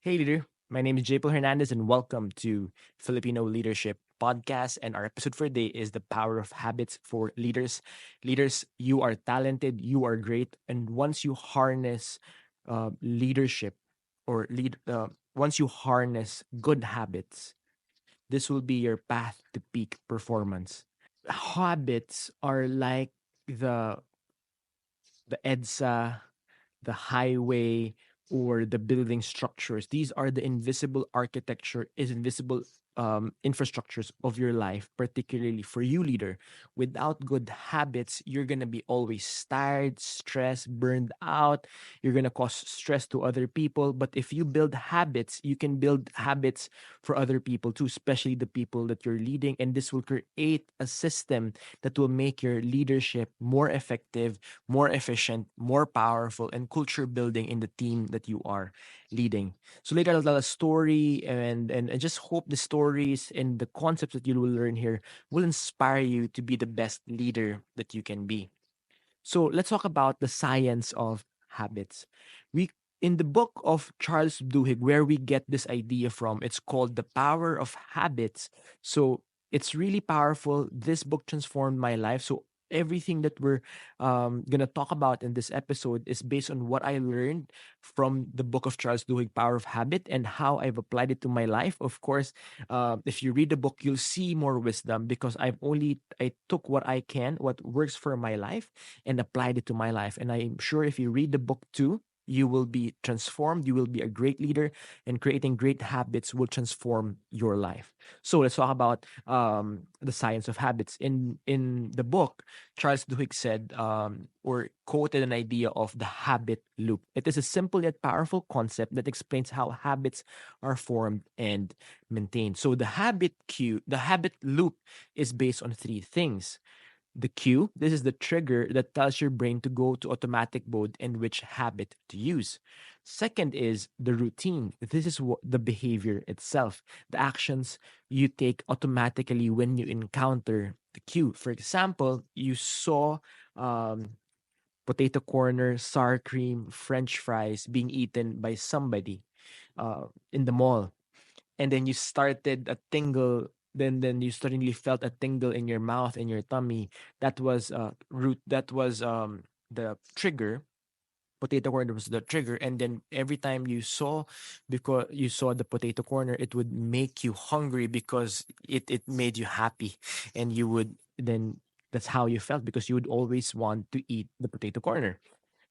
Hey, leader. My name is J. Hernandez, and welcome to Filipino Leadership Podcast. And our episode for today is the power of habits for leaders. Leaders, you are talented, you are great, and once you harness leadership once you harness good habits, this will be your path to peak performance. Habits are like the EDSA, the highway, or the building structures. These are the invisible architecture, is invisible infrastructures of your life, particularly for you, leader. Without good habits, you're gonna be always tired, stressed, burned out. You're gonna cause stress to other people. But if you build habits, you can build habits for other people too, especially the people that you're leading. And this will create a system that will make your leadership more effective, more efficient, more powerful, and culture building in the team that you are leading. So later I'll tell a story and I just hope the stories and the concepts that you will learn here will inspire you to be the best leader that you can be. So let's talk about the science of habits. We In the book of Charles Duhigg, where we get this idea from, it's called The Power of Habits. So it's really powerful. This book transformed my life. So everything that we're gonna talk about in this episode is based on what I learned from the book of Charles Duhigg, Power of Habit, and how I've applied it to my life. Of course, if you read the book, you'll see more wisdom because I took what I can, what works for my life, and applied it to my life. And I'm sure if you read the book too, you will be transformed. You will be a great leader, and creating great habits will transform your life. So let's talk about the science of habits. In the book, Charles Duhigg said or quoted an idea of the habit loop. It is a simple yet powerful concept that explains how habits are formed and maintained. So the habit loop is based on three things. The cue, this is the trigger that tells your brain to go to automatic mode and which habit to use. Second is the routine. This is the behavior itself, the actions you take automatically when you encounter the cue. For example, you saw um, potato corner, sour cream, French fries being eaten by somebody in the mall, and then you started a tingle, then you suddenly felt a tingle in your mouth and your tummy. That was the trigger. Potato corner was the trigger, and then every time you saw, because you saw the potato corner, it would make you hungry because it made you happy, and you would then that's how you felt because you would always want to eat the potato corner.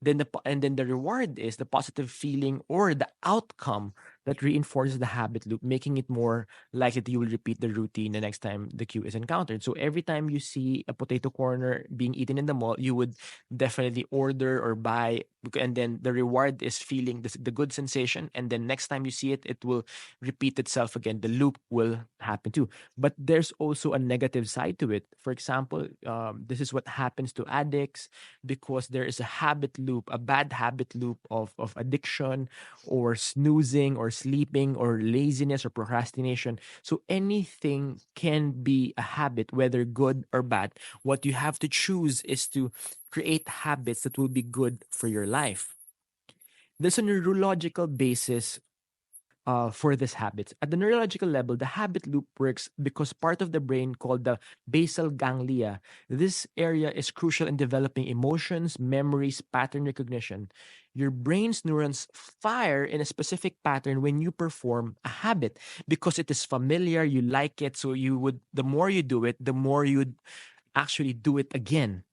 And then the reward is the positive feeling or the outcome that reinforces the habit loop, making it more likely that you will repeat the routine the next time the cue is encountered. So every time you see a potato corner being eaten in the mall, you would definitely order or buy, and then the reward is feeling the good sensation, and then next time you see it, it will repeat itself again. The loop will happen too. But there's also a negative side to it. For example, this is what happens to addicts, because there is a habit loop, a bad habit loop of addiction or snoozing or sleeping or laziness or procrastination. So anything can be a habit, whether good or bad. What you have to choose is to create habits that will be good for your life. There's a neurological basis for these habits. At the neurological level, the habit loop works because part of the brain called the basal ganglia, this area is crucial in developing emotions, memories, pattern recognition. Your brain's neurons fire in a specific pattern when you perform a habit because it is familiar, you like it, so the more you do it, the more you'd actually do it again.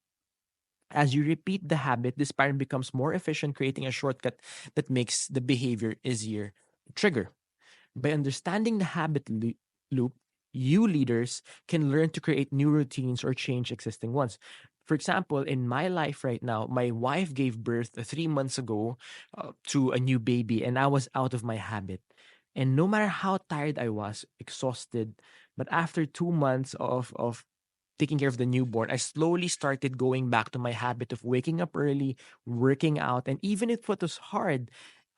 As you repeat the habit, this pattern becomes more efficient, creating a shortcut that makes the behavior easier to trigger. By understanding the loop, you leaders can learn to create new routines or change existing ones. For example, in my life right now, my wife gave birth 3 months ago to a new baby, and I was out of my habit. And no matter how tired I was, exhausted, but after 2 months of taking care of the newborn, I slowly started going back to my habit of waking up early, working out, and even if it was hard,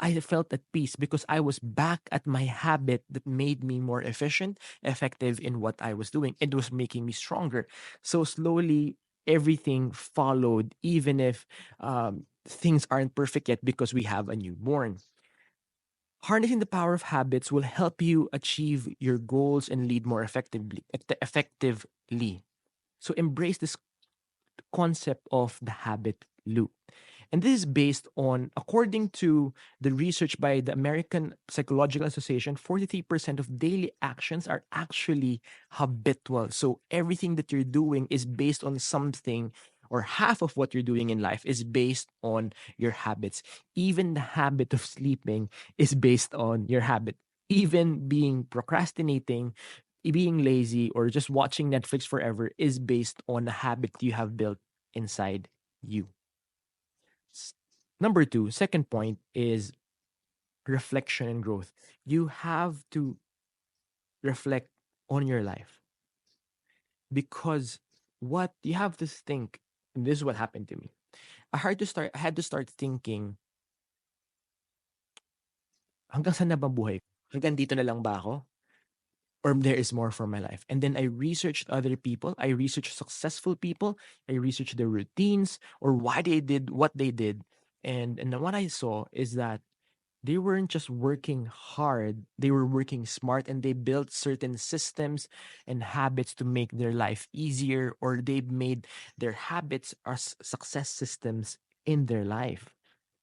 I felt at peace because I was back at my habit that made me more efficient, effective in what I was doing. It was making me stronger. So slowly, everything followed, even if things aren't perfect yet because we have a newborn. Harnessing the power of habits will help you achieve your goals and lead more effectively. So embrace this concept of the habit loop. And this is based on, according to the research by the American Psychological Association, 43% of daily actions are actually habitual. So everything that you're doing is based on something, or half of what you're doing in life is based on your habits. Even the habit of sleeping is based on your habit. Even being procrastinating, being lazy, or just watching Netflix forever is based on a habit you have built inside you. S- Number two, second point is reflection and growth. You have to reflect on your life, because what you have to think, and this is what happened to me. I had to start thinking, hanggang saan na ba buhay ko? Hanggang dito na lang ba ako? Or there is more for my life? And then I researched other people. I researched successful people. I researched their routines or why they did what they did. And what I saw is that they weren't just working hard, they were working smart, and they built certain systems and habits to make their life easier, or they made their habits as success systems in their life.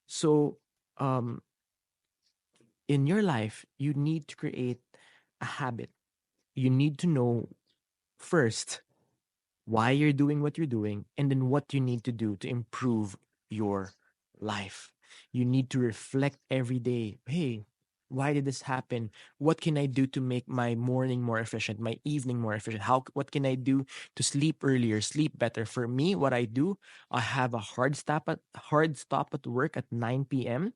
So, um, in your life, you need to create a habit. You need to know first why you're doing what you're doing, and then what you need to do to improve your life. You need to reflect every day. Hey, why did this happen? What can I do to make my morning more efficient, my evening more efficient? What can I do to sleep earlier, sleep better? For me, what I do, I have a hard stop at work at 9 p.m.,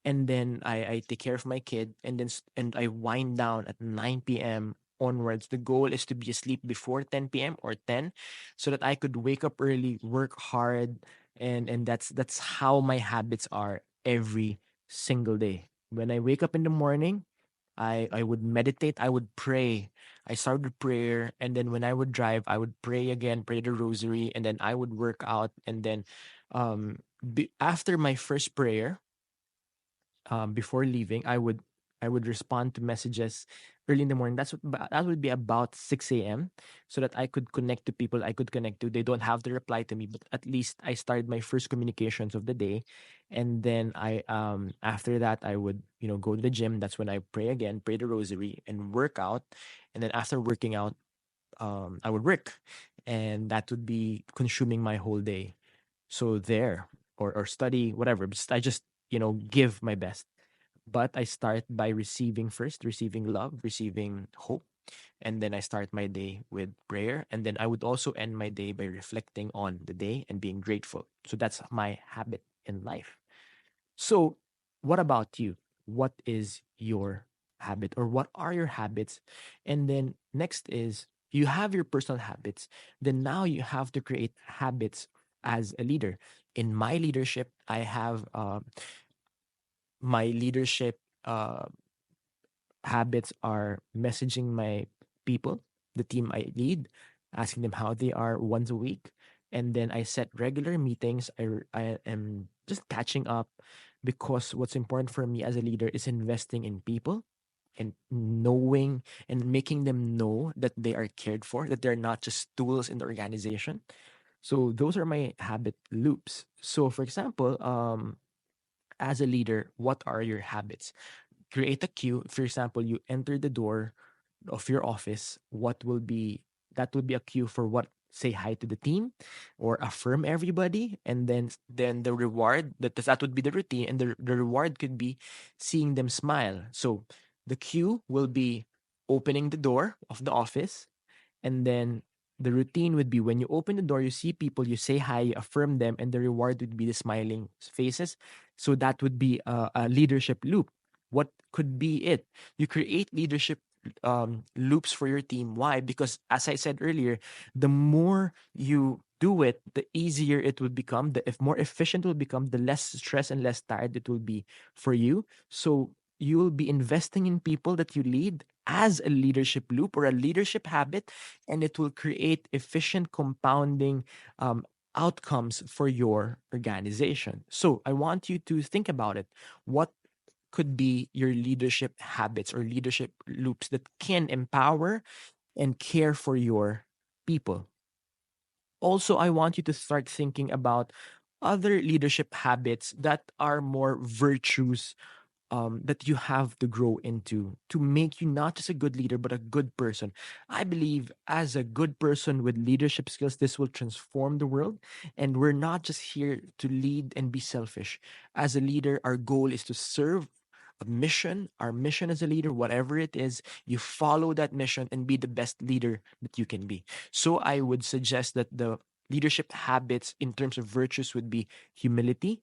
and then I take care of my kid, and and I wind down at 9 p.m. onwards. The goal is to be asleep before 10 p.m. or 10, so that I could wake up early, work hard, and that's how my habits are every single day. When I wake up in the morning, I would meditate, I would pray. I start with prayer, and then when I would drive, I would pray again, pray the rosary, and then I would work out, and then after my first prayer, before leaving, I would respond to messages early in the morning. That would be about 6 a.m., so that I could connect to people I could connect to. They don't have to reply to me, but at least I started my first communications of the day. And then I after that, I would go to the gym. That's when I pray again, pray the rosary, and work out. And then after working out, I would work, and that would be consuming my whole day. So there, or study, whatever. I just give my best. But I start by receiving love, receiving hope, and then I start my day with prayer, and then I would also end my day by reflecting on the day and being grateful. So that's my habit in life. So, what about you? What is your habit, or what are your habits? And then next is, you have your personal habits. Then now you have to create habits as a leader. In my leadership, I have my leadership habits are messaging my people, the team I lead, asking them how they are once a week. And then I set regular meetings. I am just catching up, because what's important for me as a leader is investing in people, and knowing and making them know that they are cared for, that they're not just tools in the organization. So those are my habit loops. So, for example, as a leader, what are your habits? Create a queue. For example, you enter the door of your office, what will be that would be a cue for what, say hi to the team or affirm everybody, and then the reward, that would be the routine, and the reward could be seeing them smile. So the cue will be opening the door of the office, and then the routine would be, when you open the door, you see people, you say hi, you affirm them, and the reward would be the smiling faces. So that would be a leadership loop. What could be it? You create leadership loops for your team. Why? Because, as I said earlier, the more you do it, the easier it will become. The if more efficient it will become, the less stress and less tired it will be for you. So you will be investing in people that you lead as a leadership loop or a leadership habit, and it will create efficient compounding outcomes for your organization. So I want you to think about it. What could be your leadership habits or leadership loops that can empower and care for your people? Also, I want you to start thinking about other leadership habits that are more virtues, that you have to grow into to make you not just a good leader, but a good person. I believe as a good person with leadership skills, this will transform the world. And we're not just here to lead and be selfish. As a leader, our goal is to serve a mission, our mission as a leader, whatever it is, you follow that mission and be the best leader that you can be. So I would suggest that the leadership habits in terms of virtues would be humility,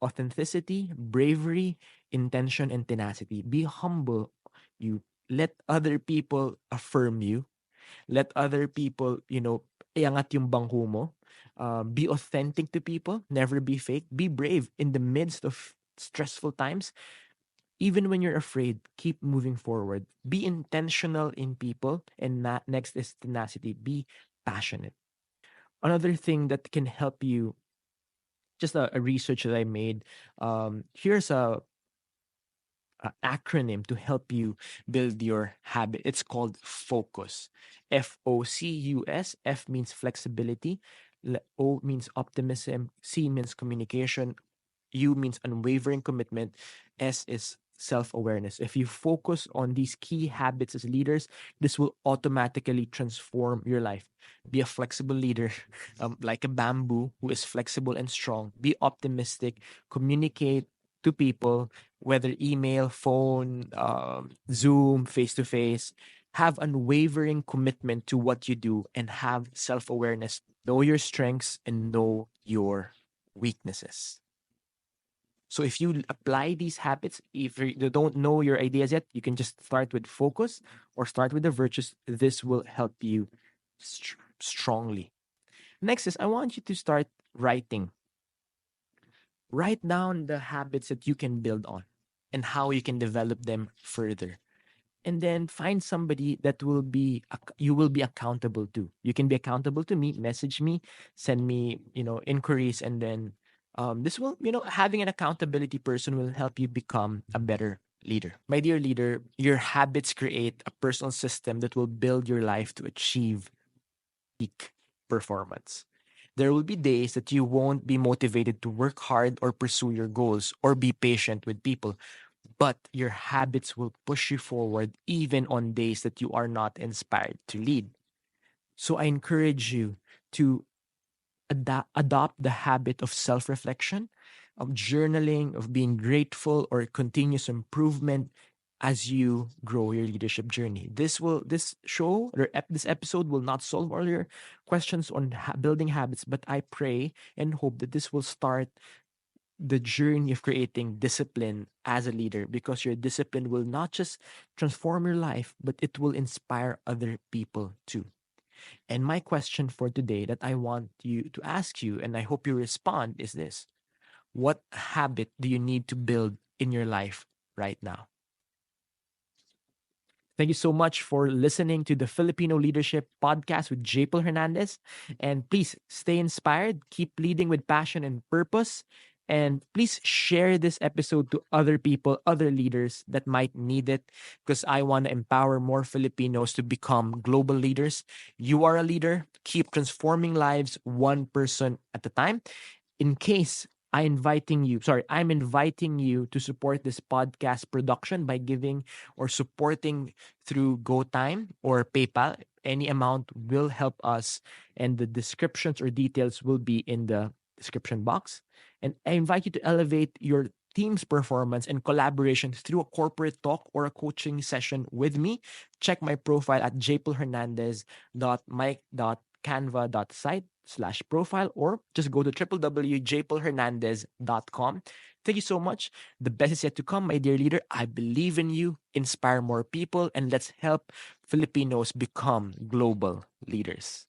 authenticity, bravery, intention, and tenacity. Be humble. You let other people affirm you. Let other people, iangat yung bangko mo. Be authentic to people. Never be fake. Be brave in the midst of stressful times. Even when you're afraid, keep moving forward. Be intentional in people. And next is tenacity. Be passionate. Another thing that can help you, just a research that I made. Here's a acronym to help you build your habit. It's called FOCUS. FOCUS. F means flexibility. O means optimism. C means communication. U means unwavering commitment. S is self awareness. If you focus on these key habits as leaders, this will automatically transform your life. Be a flexible leader, like a bamboo who is flexible and strong. Be optimistic, communicate to people, whether email, phone, Zoom, face to face. Have unwavering commitment to what you do and have self awareness. Know your strengths and know your weaknesses. So if you apply these habits, if you don't know your ideas yet, you can just start with focus or start with the virtues. This will help you strongly. Next is I want you to start writing. Write down the habits that you can build on and how you can develop them further. And then find somebody that you will be accountable to. You can be accountable to me, message me, send me, inquiries, and then this will, having an accountability person will help you become a better leader. My dear leader, your habits create a personal system that will build your life to achieve peak performance. There will be days that you won't be motivated to work hard or pursue your goals or be patient with people, but your habits will push you forward even on days that you are not inspired to lead. So I encourage you to adopt the habit of self reflection, of journaling, of being grateful or continuous improvement as you grow your leadership journey. This show or this episode will not solve all your questions on building habits, but I pray and hope that this will start the journey of creating discipline as a leader, because your discipline will not just transform your life, but it will inspire other people too. And my question for today that I want you to ask you, and I hope you respond, is this: what habit do you need to build in your life right now? Thank you so much for listening to the Filipino Leadership Podcast with Japel Hernandez. And please stay inspired, keep leading with passion and purpose. And please share this episode to other people, other leaders that might need it, because I want to empower more Filipinos to become global leaders. You are a leader. Keep transforming lives one person at a time. In case I'm inviting you to support this podcast production by giving or supporting through GoTime or PayPal. Any amount will help us, and the descriptions or details will be in the description box. And I invite you to elevate your team's performance and collaboration through a corporate talk or a coaching session with me. Check my profile at japelhernandez.mike.canva.site/profile, or just go to www.japelhernandez.com. Thank you so much. The best is yet to come, my dear leader. I believe in you. Inspire more people, and let's help Filipinos become global leaders.